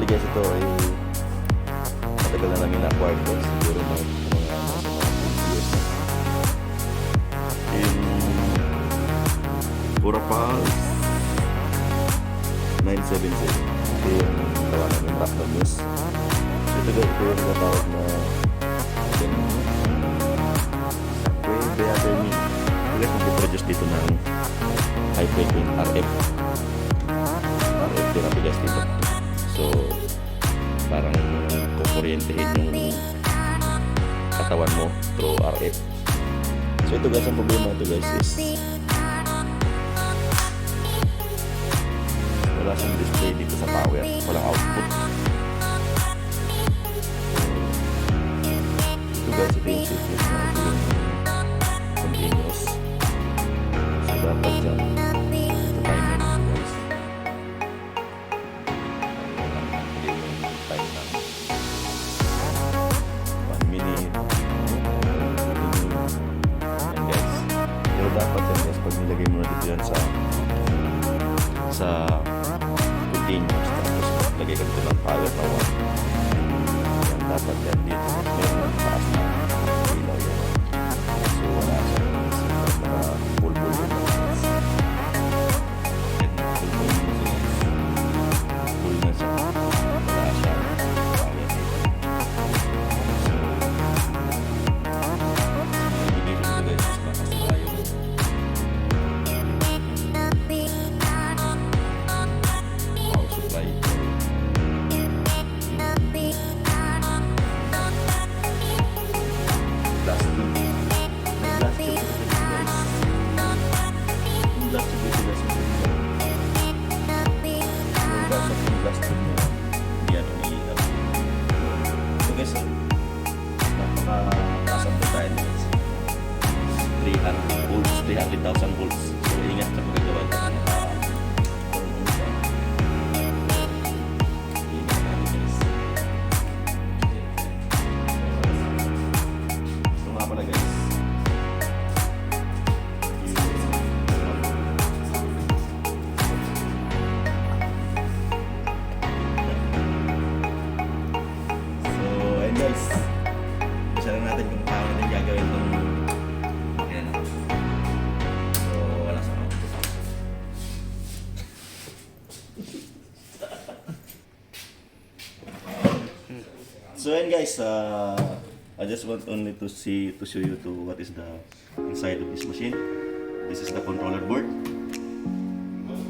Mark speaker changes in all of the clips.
Speaker 1: guys, ito ay matagal na namin na-acquired ko. Siguro mga years na. Yung Curapuls 977. Ito yung gawa namin rock na news. Ito guys, ito yung natawag na Diathermy. Ito guys, mag-produce dito ng high frequency RF therapy guys dito. So parang kukuryentehin yung katawan mo through RF. So ito guys, ang problema ito guys is wala siyang display dito sa power, walang output. Ito guys, ito yung shift na ito yung continuous. So dapat dyan ito timer guys. Time na 1 minute. Yan guys, pero dapat yan guys, pag nilagay mo na dito yan sa continuous, tapos maglagay ka dito ng power na 1, yan dapat yan dito meron ng taas na ilaw yan. So wala siya para full yun yan guys. Yan, full na siya, wala siya power dito. So indication ito guys is baka sila yung power supply. Napaka-taas ang tayo guys. 300,000 volts. So ingat sa pagkagawa ito ng ingat namin guys. So nga pala guys, guys, isa lang natin kung paano natin gagawin itong makina na. So, wala sa mga. So, and guys, I just want only to show you what is the inside of this machine. This is the controller board.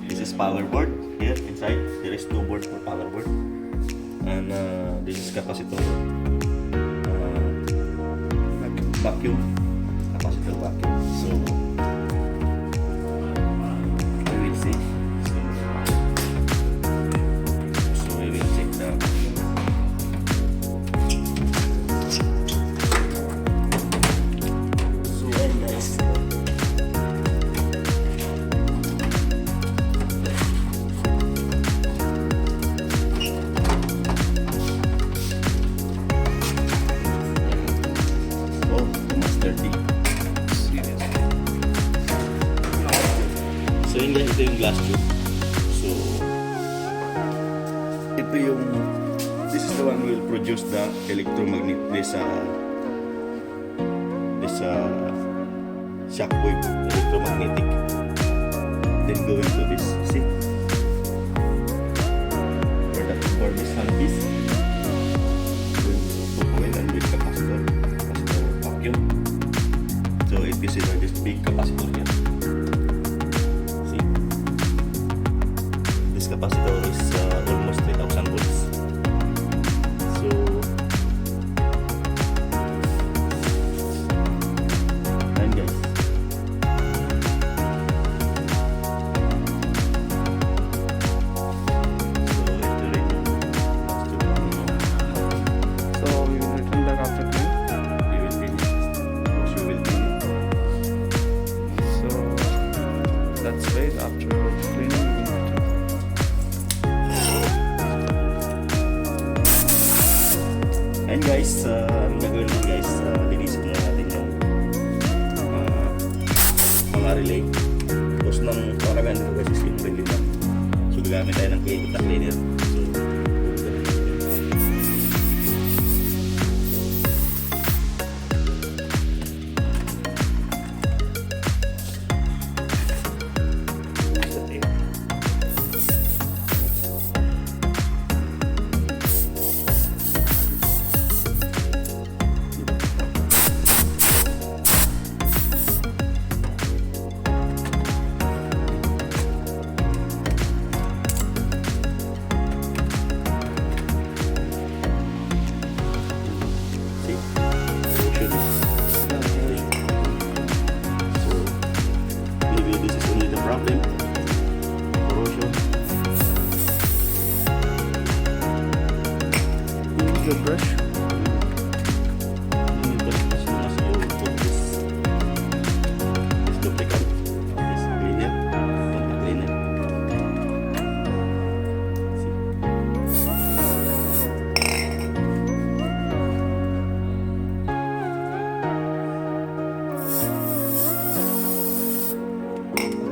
Speaker 1: This is power board. Here, inside, there is 2 boards for power board. And this is capacitor. Vacuum, capacitor vacuum. So we will see. So we will check the. So and guys, so yun guys, ito yung glass tube. So ito yung, this is the one will produce the electromagnet, this shockwave, electromagnetic, then go into this, see, for this handpiece, coil and with capacitor vacuum. So it consider this big capacitor here. See, this capacitor is almost 3,000 volts. So and guys,
Speaker 2: So we will return back after clean.
Speaker 1: we will finish. You will finish.
Speaker 2: So let's wait after cleaning. We will return.
Speaker 1: And guys, ang gagawin mo guys, linisin muna natin yung mga relay. Tapos nang paragan ito guys is yung relay lang. So gagamit tayo ng cleaner. So
Speaker 2: your brush.
Speaker 1: This lubricant, this cleaner, contact cleaner.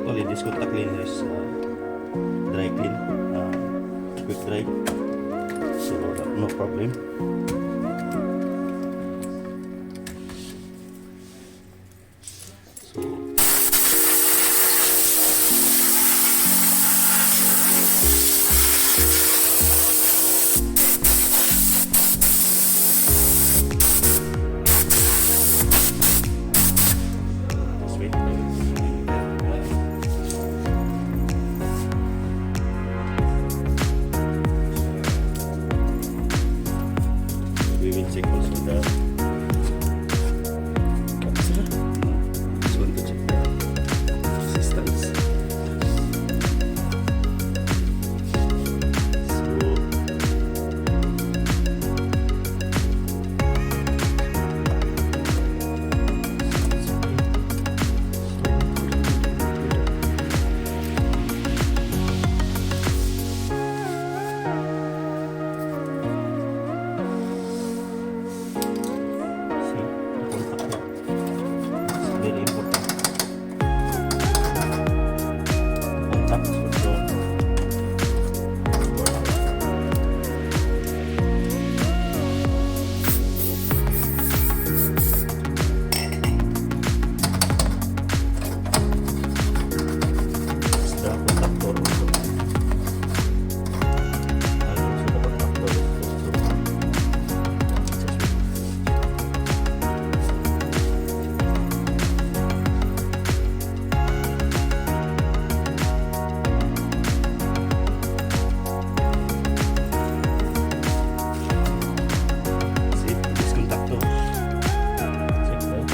Speaker 1: Actually, this contact cleaner is dry clean, quick dry, so no problem. So this way. We will check also the this one to check the resistance. Very important. Contact also. It's the contactor also. And also the contactor is also. See, this contactor. Check that.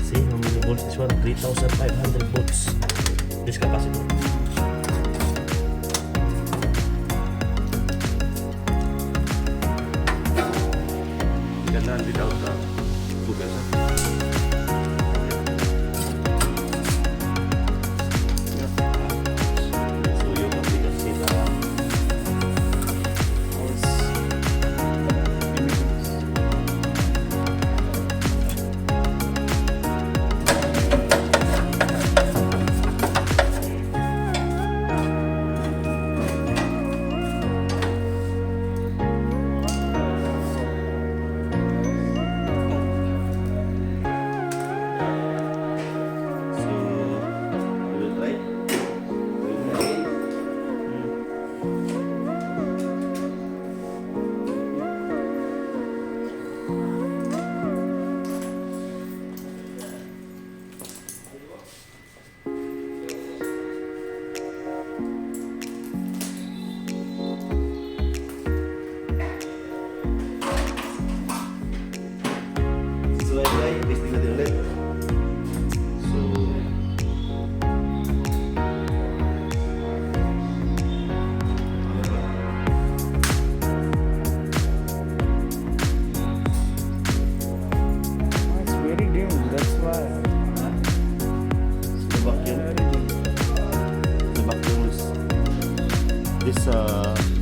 Speaker 1: See how many volts this one? 3,500 volts. This capacitor. You can run without Google. So you can see the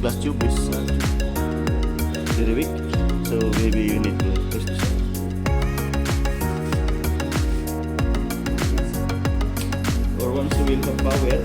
Speaker 1: glass tube is very weak, so maybe you need to test this out. Or once you will have power,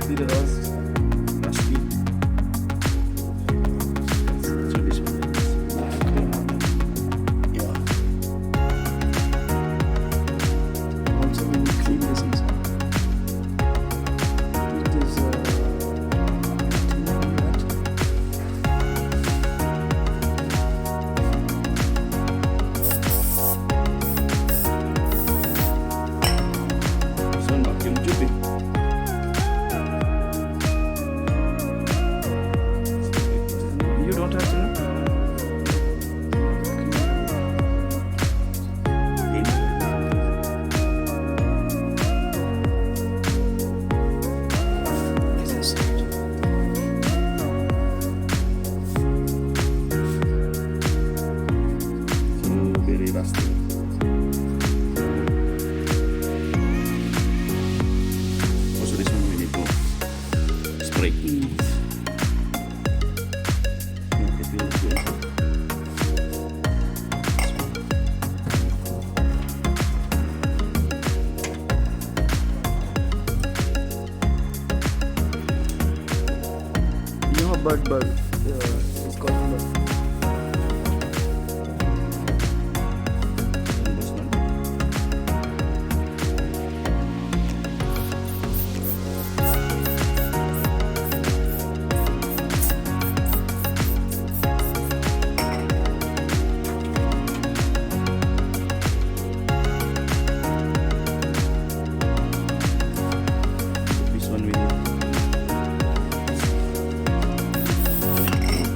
Speaker 2: See the rose rusty.
Speaker 1: So this one is black.
Speaker 2: Yeah. Also, we will clean this inside. It is
Speaker 1: This one vacuum tube eh.
Speaker 2: you don't have to know. Is this it?
Speaker 1: So very rusty. Also this one we need to spray. Make it feel good.
Speaker 2: You know, bird. It's called bird.
Speaker 1: And this one. This one we need.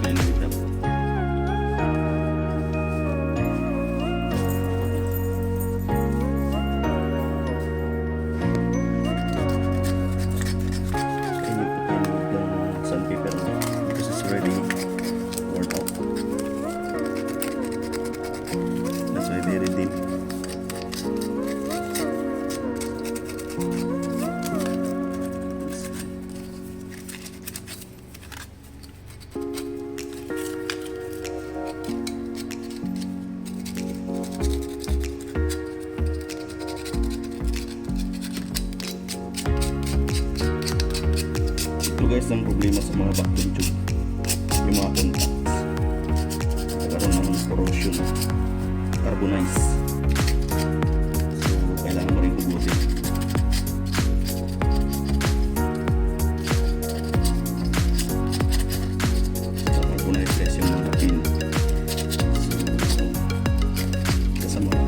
Speaker 1: Clean with them. Can you put in the sandpaper now? Because it's already worn out. That's why very deep. Ito guys ang problema sa mga vacuum tube, yung mga contacts nagkaroon ng corrosion, carbonize. So kailangan mo rin hugutin. So carbonize guys yung mga pin. So kasama mo.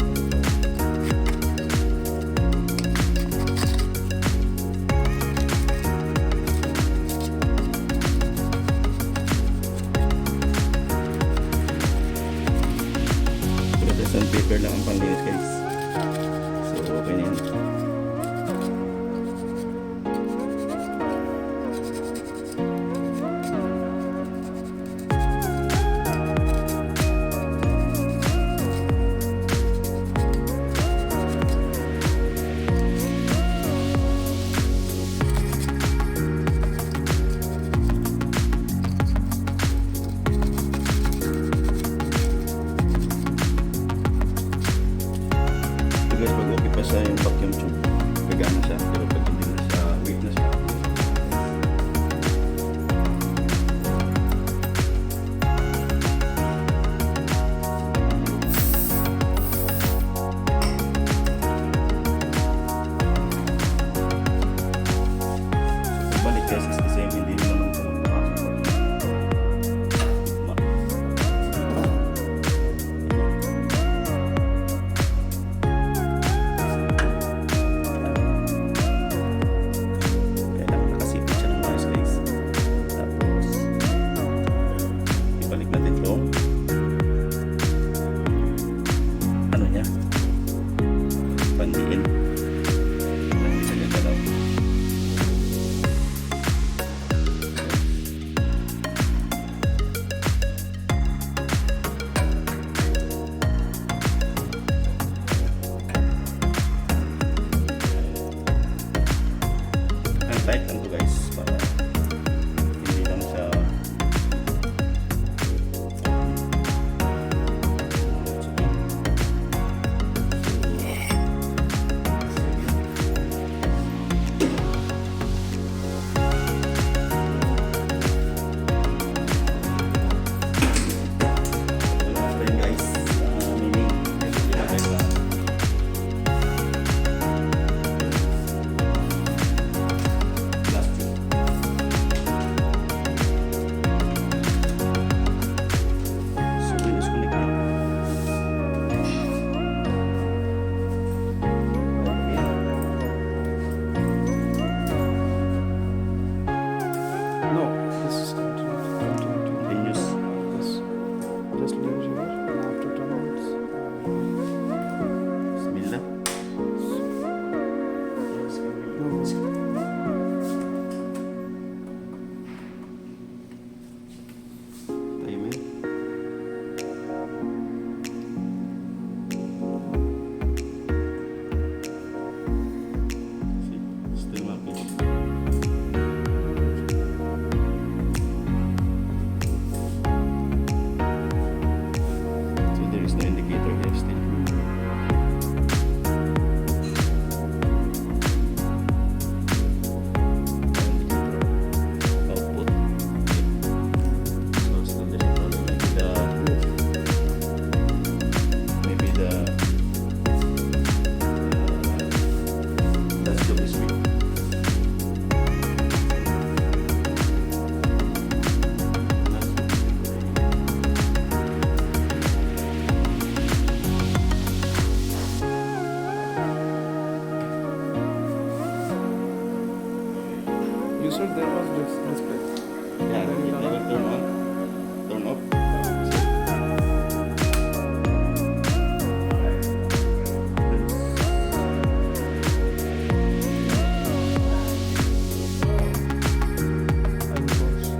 Speaker 1: Sandpaper lang ang panglinis guys. So okay na yan. Guys, pag okay pa siya yung vacuum tube, gagana siya, pero pag hindi na siya, weak na siya. Balik guys, is the same, hindi naman ito magpapasok.
Speaker 2: there was this display.
Speaker 1: Yeah,
Speaker 2: Then
Speaker 1: it
Speaker 2: turn
Speaker 1: never
Speaker 2: on.
Speaker 1: turn on, turn off.
Speaker 2: And pause.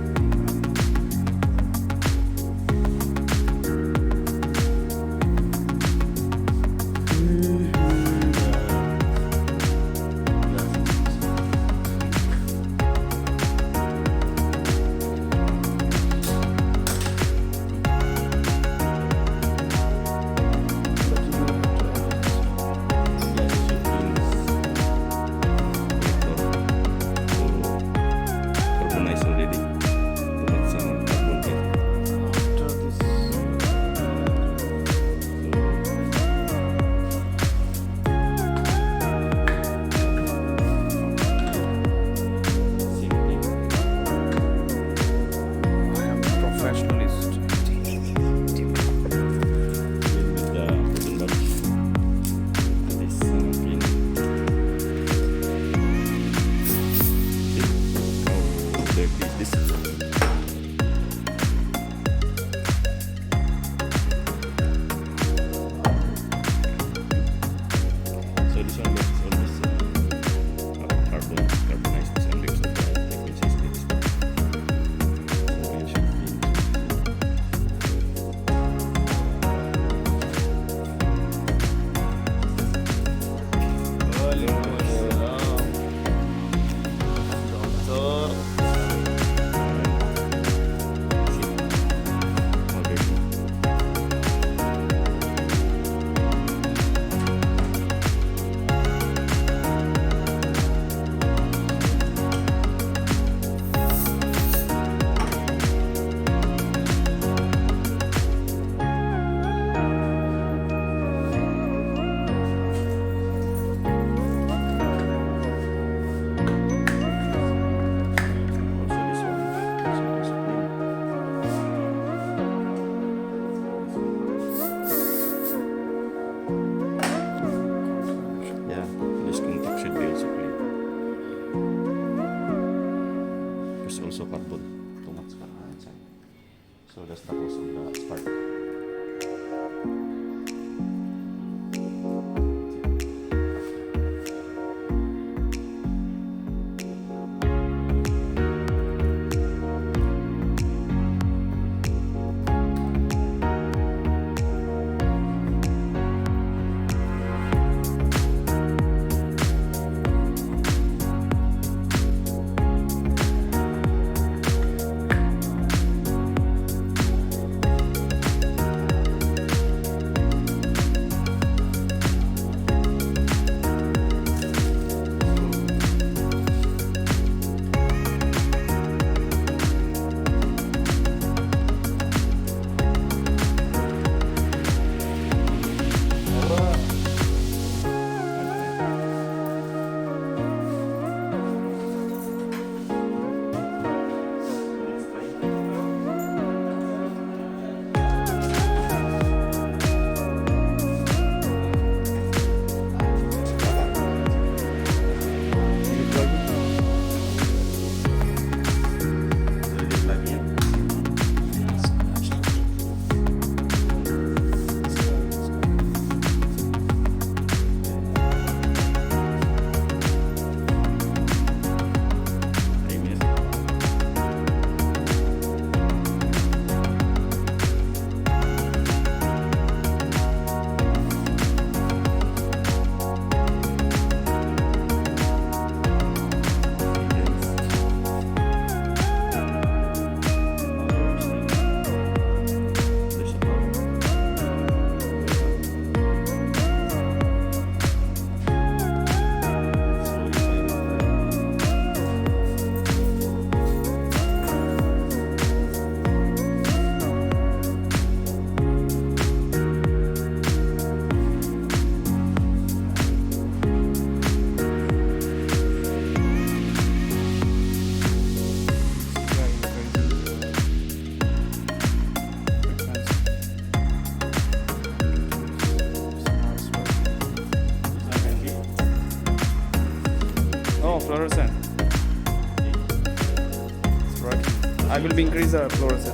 Speaker 2: will be increase the fluorescent.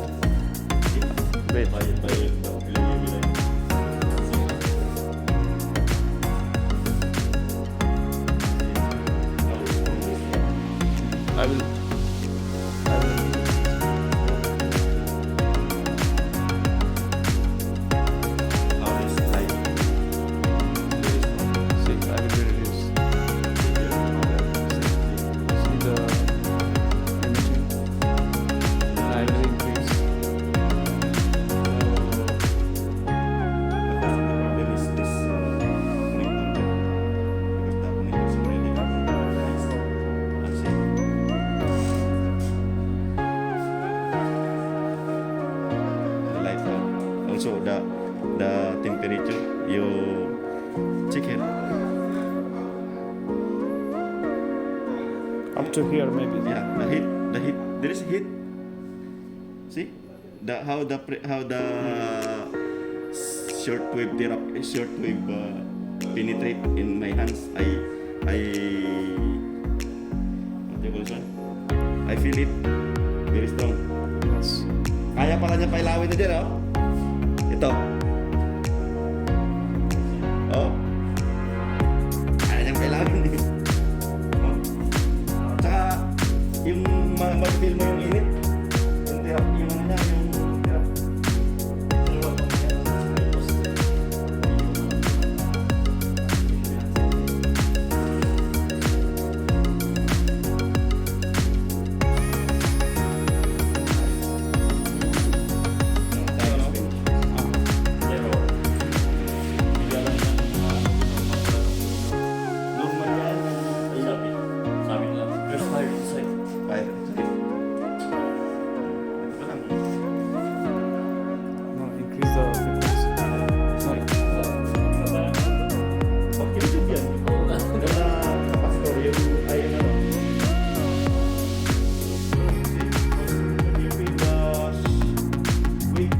Speaker 2: Wait. I will. See, I will reduce. See the imaging. I will increase.
Speaker 1: Also the temperature you check it.
Speaker 2: Up to here maybe.
Speaker 1: Yeah, the heat. There is heat. See, how the shortwave penetrate in my hands. What do you call this one? I feel it very strong.
Speaker 2: Yes.
Speaker 1: Kaya pala niya pailawin na dyan, oh. Ito. Oh. Kaya niyang pailawin din. Oh. Tsaka, yung mag-feel mo yung init. Yung tirap, yung ano niya, yung tirap.
Speaker 2: No, increase the frequency. Sorry.
Speaker 1: Okay, YouTube yan. Wala pastor yung ay ano. You feel the wave.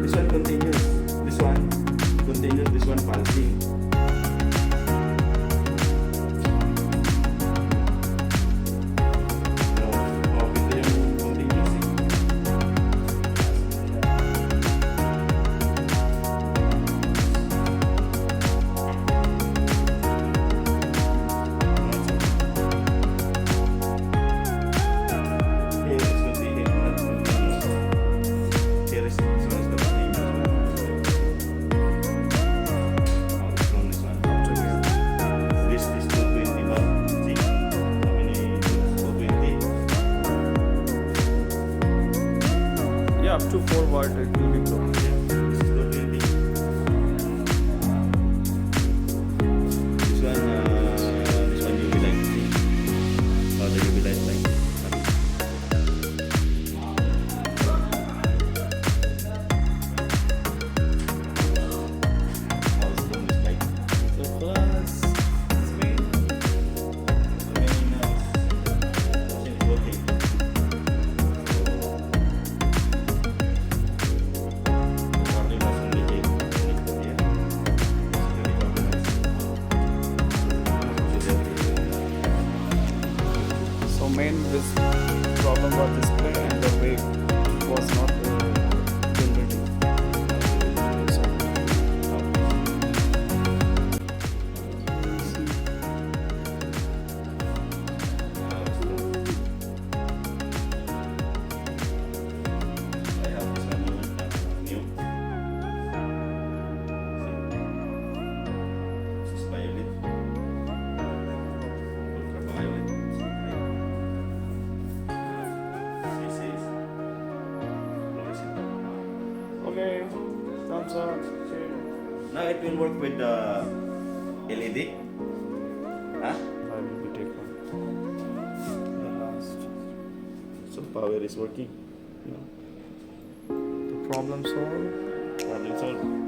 Speaker 1: This one continuous. This one continuous. This one pulsing.
Speaker 2: Yeah, up to 4 watt it will be good.
Speaker 1: This one you will like. Oh, the UV light like.
Speaker 2: So plus speed. So main this problem was display and the wave was not generating. So,
Speaker 1: I have this one new. This is violet. Ultraviolet. This is fluorescent.
Speaker 2: okay, thumbs up. Okay.
Speaker 1: Now it will work with the LED. Huh?
Speaker 2: I will be taken. The last.
Speaker 1: So power is working.
Speaker 2: The problem solved.
Speaker 1: Problem solved.